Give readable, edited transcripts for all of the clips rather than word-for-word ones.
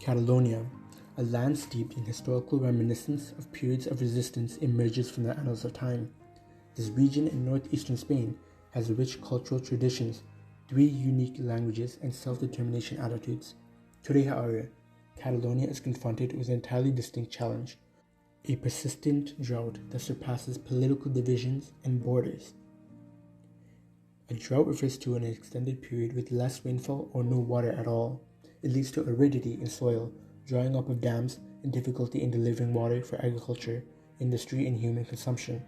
Catalonia, a land steeped in historical reminiscence of periods of resistance, emerges from the annals of time. This region in northeastern Spain has rich cultural traditions, three unique languages, and self-determination attitudes. Today, however, Catalonia is confronted with an entirely distinct challenge: a persistent drought that surpasses political divisions and borders. A drought refers to an extended period with less rainfall or no water at all. It leads to aridity in soil, drying up of dams, and difficulty in delivering water for agriculture, industry, and human consumption.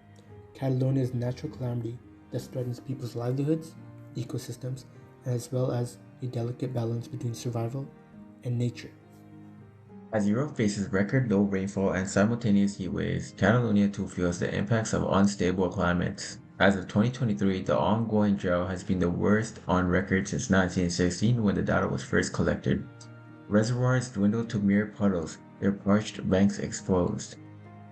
Catalonia's natural calamity that threatens people's livelihoods, ecosystems, as well as a delicate balance between survival and nature. As Europe faces record low rainfall and simultaneous heat waves, Catalonia too feels the impacts of unstable climates. As of 2023, the ongoing drought has been the worst on record since 1916 when the data was first collected. Reservoirs dwindled to mere puddles, their parched banks exposed.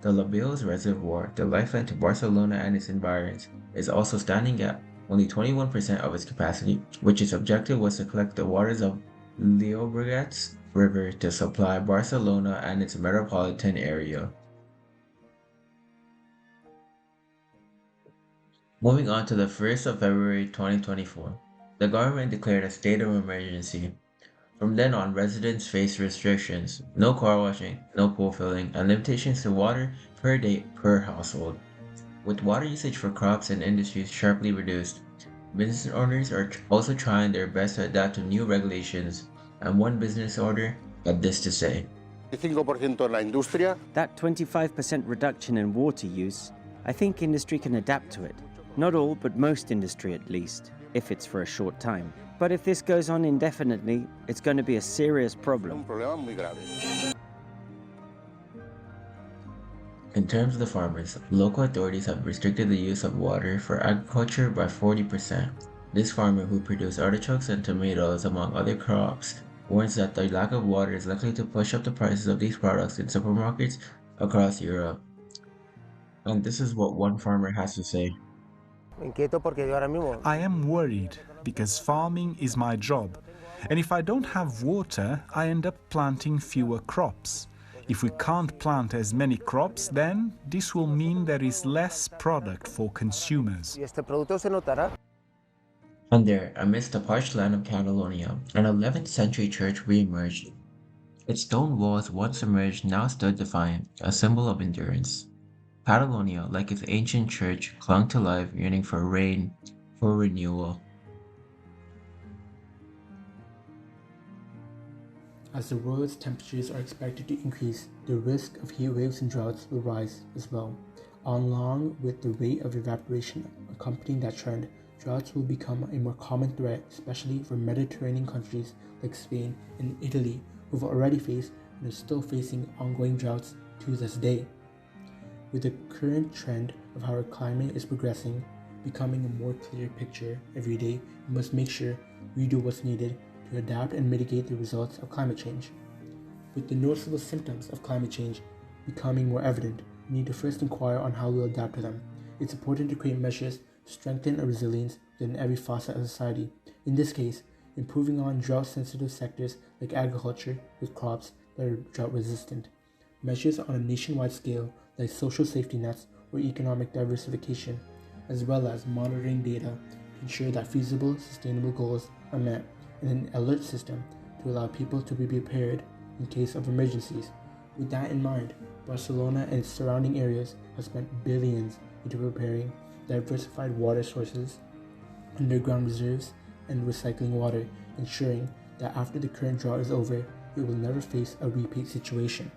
The Labios Reservoir, the lifeline to Barcelona and its environs, is also standing at only 21% of its capacity, which its objective was to collect the waters of Llobregat's river to supply Barcelona and its metropolitan area. Moving on to the 1st of February 2024, the government declared a state of emergency. From then on, residents faced restrictions: no car washing, no pool filling, and limitations to water per day per household. With water usage for crops and industries sharply reduced, business owners are also trying their best to adapt to new regulations, and one business owner had this to say. That 25% reduction in water use, I think industry can adapt to it. Not all, but most industry at least, if it's for a short time. But if this goes on indefinitely, it's going to be a serious problem. In terms of the farmers, local authorities have restricted the use of water for agriculture by 40%. This farmer, who produced artichokes and tomatoes among other crops, warns that the lack of water is likely to push up the prices of these products in supermarkets across Europe. And this is what one farmer has to say. I am worried because farming is my job, and if I don't have water, I end up planting fewer crops. If we can't plant as many crops, then this will mean there is less product for consumers. And there, amidst the parched land of Catalonia, an 11th century church re-emerged. Its stone walls, once emerged, now stood defiant, a symbol of endurance. Catalonia, like its ancient church, clung to life, yearning for rain, for renewal. As the world's temperatures are expected to increase, the risk of heat waves and droughts will rise as well. Along with the rate of evaporation accompanying that trend, droughts will become a more common threat, especially for Mediterranean countries like Spain and Italy, who have already faced and are still facing ongoing droughts to this day. With the current trend of how our climate is progressing, becoming a more clear picture every day, we must make sure we do what's needed to adapt and mitigate the results of climate change. With the noticeable symptoms of climate change becoming more evident, we need to first inquire on how we'll adapt to them. It's important to create measures to strengthen our resilience within every facet of society. In this case, improving on drought-sensitive sectors like agriculture with crops that are drought-resistant. Measures on a nationwide scale like social safety nets or economic diversification, as well as monitoring data to ensure that feasible, sustainable goals are met, and an alert system to allow people to be prepared in case of emergencies. With that in mind, Barcelona and its surrounding areas have spent billions into preparing diversified water sources, underground reserves, and recycling water, ensuring that after the current drought is over, it will never face a repeat situation.